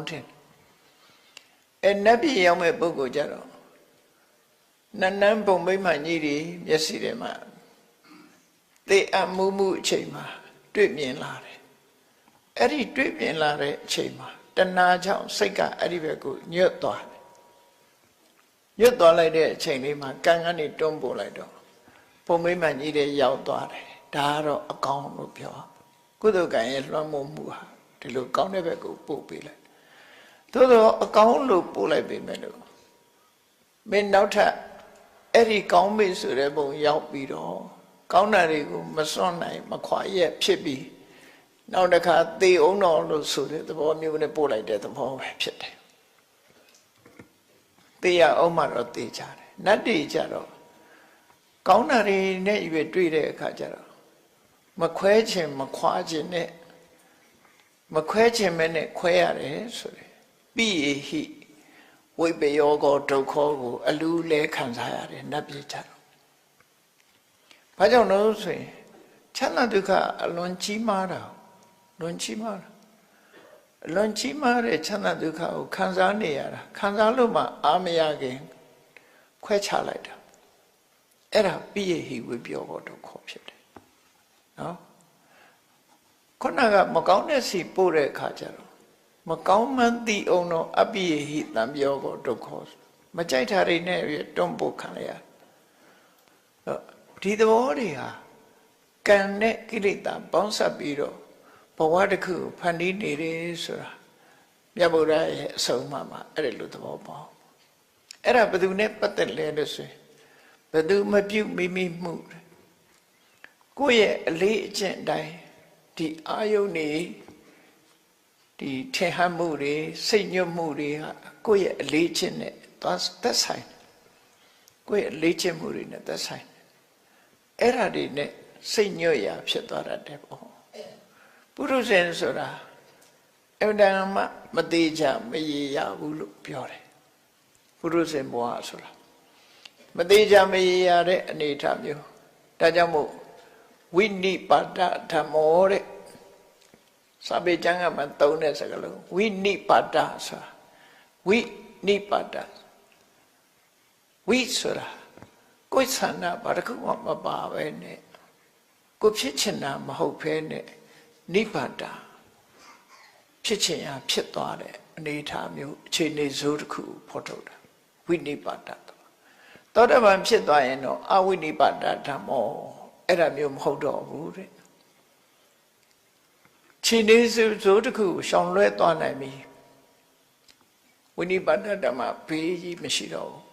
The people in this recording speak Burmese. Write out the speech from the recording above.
ထင်နတ်ပြည်ရောက်မဲ့ပုဂ္ဂိုလ်ကြတော့နန်းနန်းပုံမိမ့်မှကြီးတွေမျက်စိထဲမှာသေအပ်မှုအချိန်မှာတွေ့မြင်လာတယ်အဲ့ဒီတွေ့မြင်လာတဲ့အချိန်မှာတဏှာကြောင့်စိတ်ကအဲ့ဒီဘက်ကိုညွတ်သွားတယ်ညွတ်သွားလိုက်တဲ့အချိန်လေးမှာကံကနေတွန်းပို့လိုက်တော့ပုံမိမ့်မှကြီးတွေရောက်သွားတယ်ဒါကတော့အကောင်းလို့ပြောကုသိုလ်ကံရဲ့လွှမ်းမိုးမှုဟာဒီလိုကောင်းတဲ့ဘက်ကိုပို့ပေးလိုက်သို့တော့အကောင်းလို့ပို့လိုက်ပေမဲ့လို့မင်းနောက်ထပ်အဲ့ဒီကောင်းပြီဆိုတဲ့ပုံရောက်ပြီးတော့ကောင်းတာတွေကိုမစွန့်နိုင်မခွာရက်ဖြစ်ပြီးနောက်တစ်ခါသေအောင်တော်လို့ဆိုတဲ့သဘောမျိုးနဲ့ပို့လိုက်တဲ့သဘောပဲဖြစ်တယ်သေရအောင်မှတော့သေချတယ်နတ်တွေကြတော့ကောင်းတာတွေနဲ့ရွေတွေ့တဲ့အခါကျတော့မခွဲခြင်းမခွာခြင်းနဲ့မခွဲခြင်းပဲနဲ့ခွဲရတယ်ဆိုတယ်ပိယေဟိဝိပယောကောဒုက္ခကိုအလူလဲခံစားရတယ်နတ်ပြည်ကြတော့ဘာကြောင့်လဲဆိုရင်ချမ်းသာဒုက္ခအလွန်ကြီးမားတာလွန်ကြီးမားတာအလွန်ကြီးမားတဲ့ချမ်းသာဒုက္ခကိုခံစားနေရတာခံစားလို့မှအာမရခင်ခွဲခြားလိုက်တာအဲ့ဒါပိယေဟိဝိပယောကောဒုက္ခဖြစ်တယ်နော်ခုနကမကောင်းတဲ့စီပို့တဲ့အခါကျတော့မကောင်းမှန်းသိအောင်တော့အပိယေဟိတံပြောကောဒုက္ခမကြိုက်တာတွေနဲ့တွန်းပို့ခံရဒီသဘောတွေဟာကံနဲ့ကိလေသာပေါင်းစပ်ပြီးတော့ဘဝတစ်ခုဖန်တီးနေတယ်ဆိုတာမြတ်ဗုဒ္ဓရဲ့အဆုံးအမမှာအဲ့ဒီလိုသဘောပေါက်အဲ့ဒါဘယ်သူနဲ့ပတ်သက်လဲလို့ဆိုရင်ဘယ်သူမပြုတ်မိမိမှုကိုယ့်ရဲ့အလေးအကျင့်တိုင်းဒီအာယုန်နေဒီထင်ဟမှုတွေစိတ်ညွတ်မှုတွေဟာကိုယ့်ရဲ့အလေးချင်းနဲ့သက်ဆိုင်ကိုယ့်ရဲ့အလေးချင်းမှုတွေနဲ့သက်ဆိုင်အဲ့ဒါတွေနဲ့စိတ်ညွတ်ရာဖြစ်သွားတတ်တယ်ပေါ့ပုရုဇဉ်ဆိုတာအမှန်တမ်းမသေးချမရေရဘူးလို့ပြောတယ်ပုရုဇဉ်ဘဝဆိုတာမသေးချမရေရတဲ့အနေအထားမျိုးဒါကြောင့်မို့ဝိနိပါဒဓမ္မောတဲ့စာပေကျမ်းကမှသုံးတဲ့စကားလုံးဝိနိပါဒဆိုတာဝိနိပါဒဝိဆိုတာကိုယ်ဆန္ဒဘာတစ်ခုမှမပါပဲနဲ့ကိုဖြစ်ချင်တာမဟုတ်ဘဲနဲ့နိဗ္ဗာန်ဖြစ်ချင်ရဖြစ်သွားတဲ့အနေအထားမျိုးအခြေအနေစိုးတစ်ခုဖော်ထုတ်တာဝိနိပါဒသောတပန်ဖြစ်သွားရင်တော့အဝိနိပါဒဓမ္မောအဲ့ဒါမျိုးမဟုတ်တော့ဘူးတဲ့ခြေနေစိုးတစ်ခုရှောင်လွဲသွားနိုင်ပြီဝိနိပါဒဓမ္မဘေးကြီးမရှိတော့ဘူး